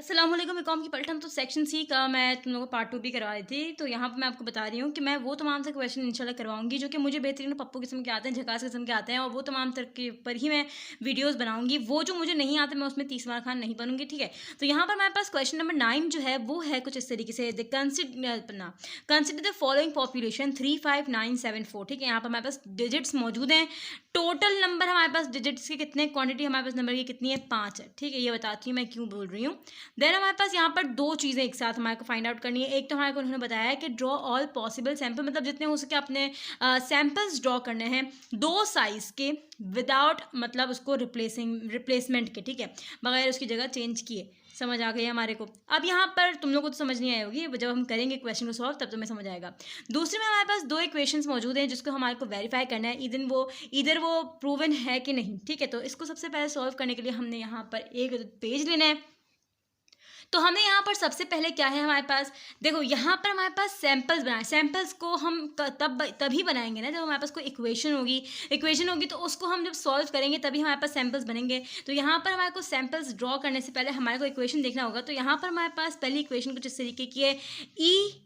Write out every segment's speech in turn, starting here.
अस्सलाम वालेकुम। बीकॉम की पलटन तो सेक्शन सी का मैं तुम लोगों को पार्ट 2 भी करवा रही थी। तो यहाँ पर मैं आपको बता रही हूँ कि मैं वो तमाम से क्वेश्चन इंशाल्लाह करवाऊंगी जो कि मुझे बेहतरीन पप्पू किस्म के आते हैं, झकास किस्म के आते हैं, और वो तमाम तर के पर ही मैं वीडियोस बनाऊंगी। वो जो मुझे नहीं आते मैं उसमें 30 मार खान नहीं बनूंगी, ठीक है। तो यहाँ पर हमारे पास क्वेश्चन नंबर 9 जो है वो है कुछ इस तरीके से, कंसिडर द फॉलोइंग पॉपुलेशन 35974, ठीक है। यहाँ पर हमारे पास डिजिट्स मौजूद हैं। टोटल नंबर हमारे पास डिजिट्स के कितने, क्वांटिटी हमारे पास नंबर की कितनी है, 5 है, ठीक है। ये बताती हूँ मैं क्यों बोल रही हूँ। देन हमारे पास यहाँ पर दो चीज़ें एक साथ हमारे को फाइंड आउट करनी है। एक तो हमारे को उन्होंने बताया है कि ड्रॉ ऑल पॉसिबल सैंपल, मतलब जितने हो सके अपने सैंपल्स ड्रॉ करने हैं दो साइज के, विदाउट मतलब उसको रिप्लेसमेंट के, ठीक है, बगैर उसकी जगह चेंज किए। समझ आ गई हमारे को। अब यहाँ पर तुम लोगों को तो समझ नहीं आई होगी, जब हम करेंगे क्वेश्चन को सॉल्व तब तुम्हें समझ आएगा। दूसरे में हमारे पास दो इक्वेशंस मौजूद हैं जिसको हमारे को वेरीफाई करना है, इधर वो प्रूवन है कि नहीं, ठीक है। तो इसको सबसे पहले सॉल्व करने के लिए हमने यहाँ पर एक पेज लेना है। तो हमें यहाँ पर सबसे पहले क्या है हमारे पास, देखो यहाँ पर हमारे पास सैंपल्स बनाए। सैंपल्स को हम तभी बनाएंगे ना जब हमारे पास कोई इक्वेशन होगी तो उसको हम जब सॉल्व करेंगे तभी हमारे पास सैंपल्स बनेंगे। तो यहाँ पर हमारे को सैंपल्स ड्रॉ करने से पहले हमारे को इक्वेशन देखना होगा। तो यहाँ पर हमारे पास पहली इक्वेशन कुछ इस तरीके की है, ई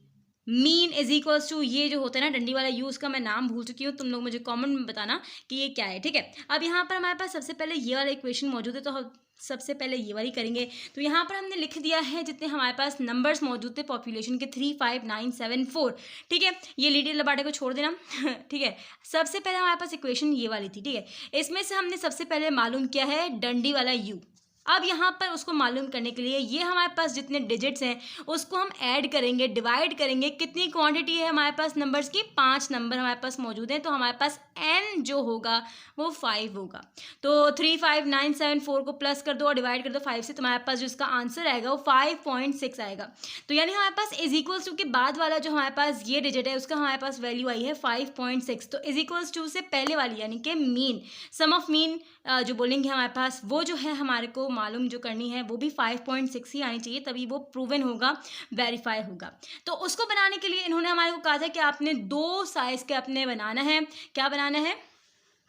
मीन इज इक्वल्स टू, ये जो होता है ना डंडी वाला यू, उसका मैं नाम भूल चुकी हूँ, तुम लोग मुझे कमेंट में बताना कि ये क्या है, ठीक है। अब यहाँ पर हमारे पास सबसे पहले ये वाला इक्वेशन मौजूद है, तो हम सबसे पहले ये वाली करेंगे। तो यहाँ पर हमने लिख दिया है जितने हमारे पास नंबर्स मौजूद थे पॉपुलेशन के, 35974, ठीक है। ये लीडर लबाटे को छोड़ देना ठीक है। सबसे पहले हमारे पास इक्वेशन ये वाली थी, ठीक है। इसमें से हमने सबसे पहले मालूम किया है डंडी वाला यू। अब यहाँ पर उसको मालूम करने के लिए ये हमारे पास जितने डिजिट्स हैं उसको हम ऐड करेंगे, डिवाइड करेंगे। कितनी क्वांटिटी है हमारे पास नंबर्स की, 5 नंबर हमारे पास मौजूद हैं। तो हमारे पास n जो होगा वो 5 होगा। तो 35974 को प्लस कर दो और डिवाइड कर दो 5 से, तुम्हारे पास जो इसका आंसर आएगा वो 5.6 आएगा। तो यानी हमारे पास इज इक्वल्स टू के बाद वाला जो हमारे पास ये डिजिट है उसका हमारे पास वैल्यू आई है 5.6। तो इज इक्वल्स टू से पहले वाली यानी कि मीन, सम ऑफ मीन जो बोलेंगे हमारे पास वो जो है हमारे को मालूम जो करनी है वो भी 5.6 ही आनी चाहिए, तभी वो प्रूवन होगा, वेरीफाई होगा। तो उसको बनाने के लिए इन्होंने हमारे को कहा था कि आपने दो साइज के अपने बनाना है। क्या बनाना है,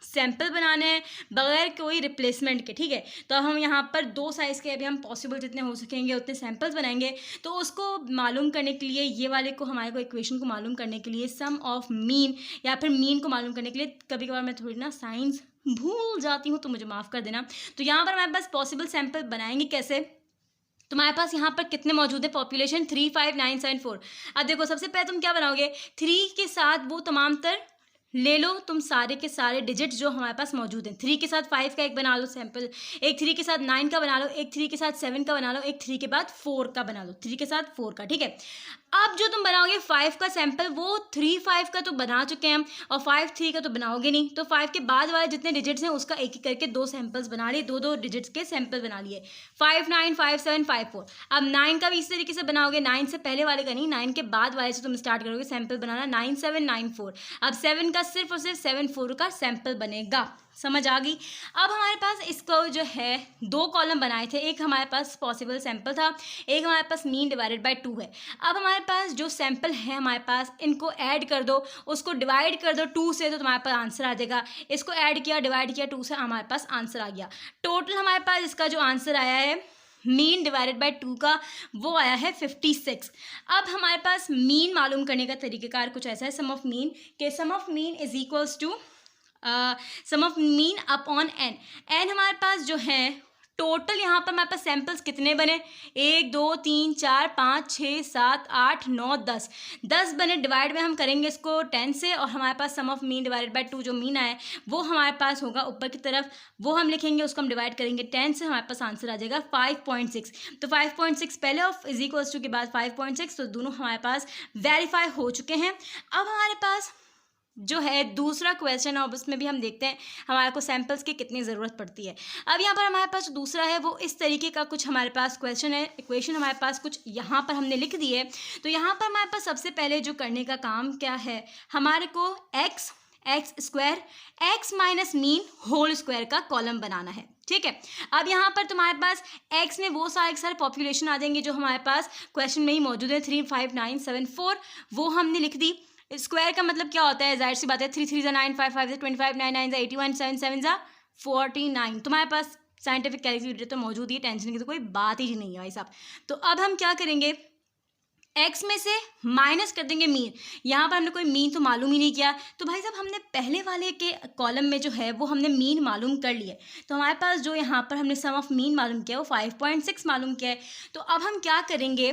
सैंपल बनाने हैं बगैर कोई रिप्लेसमेंट के, ठीक है। तो हम यहाँ पर दो साइज़ के अभी हम पॉसिबल जितने हो सकेंगे उतने सैंपल्स बनाएंगे। तो उसको मालूम करने के लिए ये वाले को हमारे को इक्वेशन को मालूम करने के लिए सम ऑफ मीन या फिर मीन को मालूम करने के लिए, कभी कभार मैं थोड़ी ना साइंस भूल जाती हूँ तो मुझे माफ़ कर देना। तो यहाँ पर हमारे पास पॉसिबल सैंपल बनाएंगे कैसे, तो हमारे पास यहाँ पर कितने मौजूद है पॉपुलेशन 35974। अब देखो सबसे पहले तुम क्या बनाओगे, 3 के साथ वो तमाम तर ले लो, तुम सारे के सारे डिजिट्स जो हमारे पास मौजूद हैं। 3 के साथ 5 का एक बना लो सैंपल, एक 3 के साथ 9 का बना लो, एक 3 के साथ 7 का बना लो, एक 3 के बाद 4 का बना लो, 3 के साथ 4 का, ठीक है। अब जो तुम बनाओगे 5 का सैंपल, वो 3 5 का तो बना चुके हैं और 5 3 का तो बनाओगे नहीं। तो 5 के बाद वाले जितने डिजिट्स हैं उसका एक एक करके दो सैंपल्स बना लिए, दो डिजिट्स के सैंपल बना लिए, 5 9 5 7 5 4। अब 9 का भी इस तरीके से बनाओगे, 9 से पहले वाले का नहीं, 9 के बाद वाले से तुम स्टार्ट करोगे सैंपल बनाना, 9 7 9 4। अब 7 का सिर्फ और सिर्फ 7 4 का सैंपल बनेगा। समझ आ गई। अब हमारे पास इसको जो है दो कॉलम बनाए थे, एक हमारे पास पॉसिबल सैंपल था, एक हमारे पास मीन डिवाइडेड बाय 2 है। अब हमारे पास जो सैंपल है हमारे पास, इनको ऐड कर दो, उसको डिवाइड कर दो 2 से, तो तुम्हारे पास आंसर आ जाएगा। इसको ऐड किया, डिवाइड किया 2 से, हमारे पास आंसर आ गया। टोटल हमारे पास इसका जो आंसर आया है मीन डिवाइडेड बाय 2 का वो आया है 56। अब हमारे पास मीन मालूम करने का तरीक़ेकार कुछ ऐसा है, सम ऑफ मीन के sum of mean is equals to sum of mean upon n. N हमारे पास जो है टोटल यहाँ पर हमारे पास सैंपल्स कितने बने, 1 2 3 4 5 6 7 8 9 10 बने। डिवाइड में हम करेंगे इसको 10 से, और हमारे पास सम ऑफ मीन डिवाइडेड बाय 2 जो मीन आए वो हमारे पास होगा ऊपर की तरफ, वो हम लिखेंगे, उसको हम डिवाइड करेंगे 10 से, हमारे पास आंसर आ जाएगा 5.6। तो 5.6 पहले ऑफ इज इक्वल्स टू के बाद 5.6, तो दोनों हमारे पास वेरीफाई हो चुके हैं। अब हमारे पास जो है दूसरा क्वेश्चन, और उसमें भी हम देखते हैं हमारे को सैंपल्स की कितनी ज़रूरत पड़ती है। अब यहाँ पर हमारे पास दूसरा है वो इस तरीके का कुछ हमारे पास क्वेश्चन है, इक्वेशन हमारे पास कुछ यहाँ पर हमने लिख दी है। तो यहाँ पर हमारे पास सबसे पहले जो करने का काम क्या है, हमारे को x square x minus mean whole square का कॉलम बनाना है, ठीक है। अब यहाँ पर तुम्हारे पास एक्स में वो सारे पॉपुलेशन आ जाएंगे जो हमारे पास क्वेश्चन में ही मौजूद है, 35974, वो हमने लिख दी। स्क्वायर का मतलब क्या होता है, जाहिर सी बात है, 3 3 9 5 5 25 9 9 81 7 7 49। तुम्हारे पास साइंटिफिक कैलकुलेटर तो मौजूद ही है, टेंशन की तो कोई बात ही नहीं है भाई साहब। तो अब हम क्या करेंगे, x में से माइनस कर देंगे मीन। यहाँ पर हमने कोई मीन तो मालूम ही नहीं किया, तो भाई साहब हमने पहले वाले के कॉलम में जो है वो हमने मीन मालूम कर लिया है। तो हमारे पास जो यहाँ पर हमने सम ऑफ मीन मालूम किया वो 5.6 मालूम किया है। तो अब हम क्या करेंगे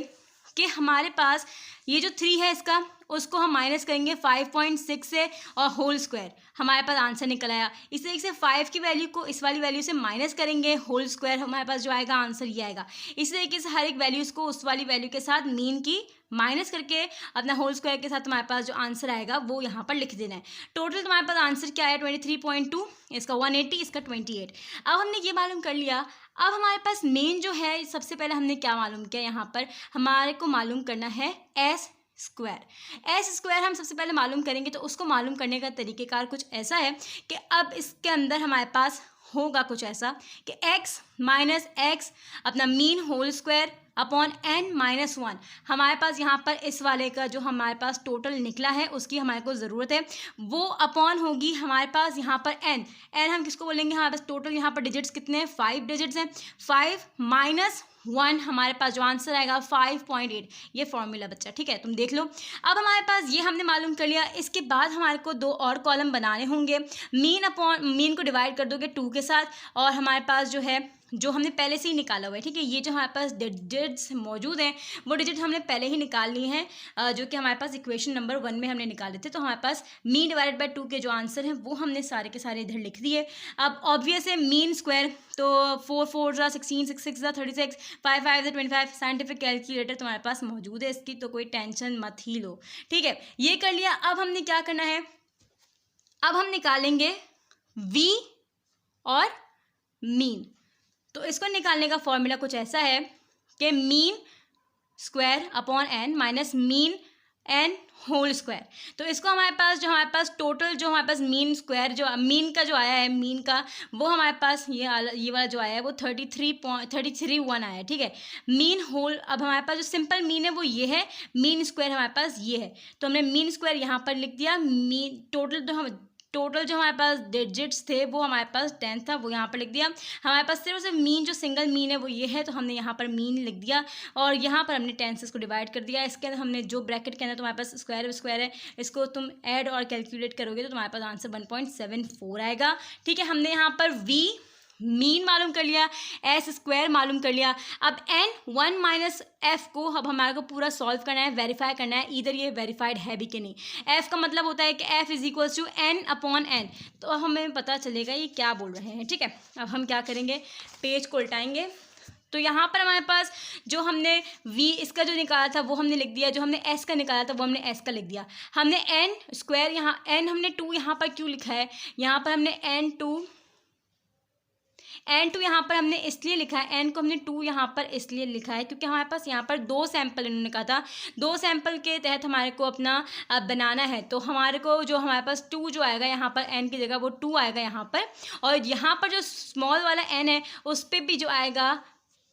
कि हमारे पास ये जो 3 है इसका, उसको हम माइनस करेंगे 5.6 से और होल स्क्वायर, हमारे पास आंसर निकल आया। इस तरीके से 5 की वैल्यू को इस वाली वैल्यू से माइनस करेंगे, होल स्क्वायर हमारे पास जो आएगा आंसर ये आएगा। इस तरीके से हर एक वैल्यूज को उस वाली वैल्यू के साथ मीन की माइनस करके अपना होल स्क्वायर के साथ हमारे पास जो आंसर आएगा वो यहाँ पर लिख देना है। टोटल तुम्हारे पास आंसर क्या है 23.2, इसका 180, इसका 28। अब हमने ये मालूम कर लिया। अब हमारे पास मेन जो है, सबसे पहले हमने क्या मालूम किया, यहाँ पर हमारे को मालूम करना है एस स्क्वायर हम सबसे पहले मालूम करेंगे। तो उसको मालूम करने का तरीक़ेकार कुछ ऐसा है कि अब इसके अंदर हमारे पास होगा कुछ ऐसा कि x माइनस एक्स अपना mean whole square upon n-1। हमारे पास यहाँ पर इस वाले का जो हमारे पास टोटल निकला है उसकी हमारे को ज़रूरत है, वो अपॉन होगी हमारे पास यहाँ पर n हम किसको बोलेंगे, हमारे पास टोटल यहाँ पर डिजिट्स कितने हैं, 5 डिजिट्स हैं। 5 माइनस 1 हमारे पास जो आंसर आएगा 5.8, ये फॉर्मूला बच्चा, ठीक है, तुम देख लो। अब हमारे पास ये हमने मालूम कर लिया। इसके बाद हमारे को 2 और कॉलम बनाने होंगे। मीन को डिवाइड कर दोगे 2 के साथ, और हमारे पास जो है जो हमने पहले से ही निकाला हुआ है, ठीक है, ये जो हमारे पास डिजिट्स मौजूद हैं वो डिजिट हमने पहले ही निकाल ली हैं, जो कि हमारे पास इक्वेशन नंबर 1 में हमने निकाले थे। तो हमारे पास मीन डिवाइडेड बाय 2 के जो आंसर हैं वो हमने सारे के सारे इधर लिख दिए। अब ऑब्वियस है मीन स्क्वायर, तो 4 4 16, 6 6 36, 5 5 25। साइंटिफिक कैलकुलेटर तुम्हारे पास मौजूद है इसकी, तो कोई टेंशन मत ही लो, ठीक है। ये कर लिया। अब हमने क्या करना है, अब हम निकालेंगे v और मीन। तो इसको निकालने का फॉर्मूला कुछ ऐसा है कि mean square upon n minus mean n whole square. तो इसको हमारे पास टोटल जो हमारे पास मीन स्क्वायर जो मीन का जो आया है, मीन का वो हमारे पास ये वाला जो आया है वो 33.1 आया है, ठीक है। मीन होल, अब हमारे पास जो सिंपल मीन है वो ये है, मीन स्क्वायर हमारे पास ये है, तो हमने मीन स्क्वायर यहाँ पर लिख दिया। मीन टोटल जो हमारे पास डिजिट्स थे वो हमारे पास 10 था, वो यहाँ पर लिख दिया। हमारे पास सिर्फ मीन जो सिंगल मीन है वो ये है, तो हमने यहाँ पर मीन लिख दिया, और यहाँ पर हमने 10 से इसको डिवाइड कर दिया। इसके अंदर हमने जो ब्रैकेट के अंदर तुम्हारे पास स्क्वायर है, इसको तुम ऐड और कैलकुलेट करोगे तो तुम्हारे पास आंसर 1.74 आएगा, ठीक है। हमने यहाँ पर v मीन मालूम कर लिया, एस स्क्वायर मालूम कर लिया। अब n 1 माइनस एफ को अब हमारे को पूरा सॉल्व करना है, वेरीफाई करना है इधर ये वेरीफाइड है भी कि नहीं। f का मतलब होता है कि f is equals to n upon n, तो हमें पता चलेगा ये क्या बोल रहे हैं, ठीक है। अब हम क्या करेंगे, पेज को उल्टाएंगे। तो यहाँ पर हमारे पास जो हमने v इसका जो निकाला था वो हमने लिख दिया, जो हमने s का निकाला था वो हमने s का लिख दिया। हमने n स्क्वायर यहाँ n हमने 2 यहाँ पर क्यों लिखा है, यहाँ पर हमने n2 यहाँ पर हमने इसलिए लिखा है, n को हमने 2 यहाँ पर इसलिए लिखा है क्योंकि हमारे पास यहाँ पर 2 सैंपल इन्होंने कहा था, 2 सैंपल के तहत हमारे को अपना बनाना है। तो हमारे को जो हमारे पास 2 जो आएगा यहाँ पर n की जगह वो 2 आएगा यहाँ पर, और यहाँ पर जो स्मॉल वाला n है उस पर भी जो आएगा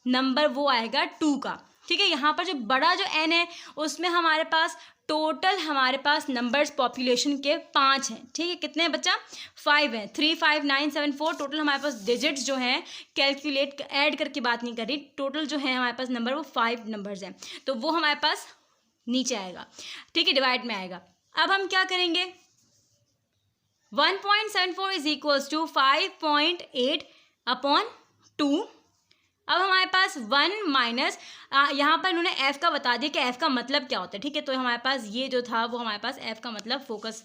नंबर वो आएगा 2 का, ठीक है। यहाँ पर जो बड़ा जो n है उसमें हमारे पास टोटल हमारे पास नंबर्स पॉपुलेशन के 5 हैं, ठीक है। कितने हैं बच्चा, 5 हैं, 3 5 9 7 4। टोटल हमारे पास डिजिट्स जो हैं, कैलकुलेट ऐड करके बात नहीं कर रही, टोटल जो है हमारे पास नंबर वो 5 नंबर्स हैं, तो वो हमारे पास नीचे आएगा, ठीक है, डिवाइड में आएगा। अब हम क्या करेंगे, 1.74 इज इक्वल्स टू 5.8 अपॉन 2। अब हमारे पास 1 माइनस यहाँ पर इन्होंने f का बता दिया कि f का मतलब क्या होता है, ठीक है। तो हमारे पास ये जो था वो हमारे पास f का मतलब फोकस,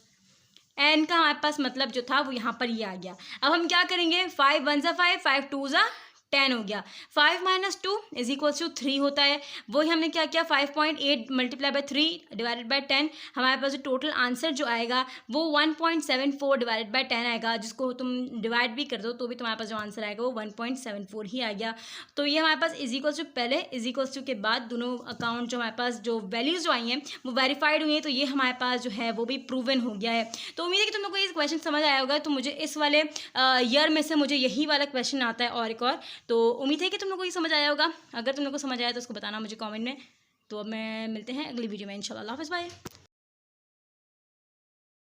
n का हमारे पास मतलब जो था वो यहाँ पर ये आ गया। अब हम क्या करेंगे, 5 1 ज़ा 5, 5 2 ज़ा 10 हो गया। 5 माइनस 2 इज इक्वल्स टू 3 होता है, वही हमने क्या किया, 5.8 मल्टीप्लाई बाय 3 डिवाइडेड बाय 10। हमारे पास जो टोटल आंसर जो आएगा वो 1.74 डिवाइडेड बाय 10 आएगा, जिसको तुम डिवाइड भी कर दो तो भी तुम्हारे पास जो आंसर आएगा वो 1.74 ही आ गया। तो ये हमारे पास इज इक्वल्स टू पहले, इज इक्वल्स टू के बाद दोनों अकाउंट जो हमारे पास जो वैल्यूज़ जो आई हैं वो वेरीफाइड हुई हैं, तो ये हमारे पास जो है वो भी प्रूवन हो गया है। तो उम्मीद है कि तुम लोग को ये क्वेश्चन समझ आया होगा। तो मुझे इस वाले ईयर में से मुझे यही वाला क्वेश्चन आता है और एक और, तो उम्मीद है कि तुम लोग को ये समझ आया होगा। अगर तुम लोग को समझ आया तो उसको बताना मुझे कमेंट में। तो अब मैं मिलते हैं अगली वीडियो में इंशाल्लाह। अल्लाह हाफ़िज़, बाय।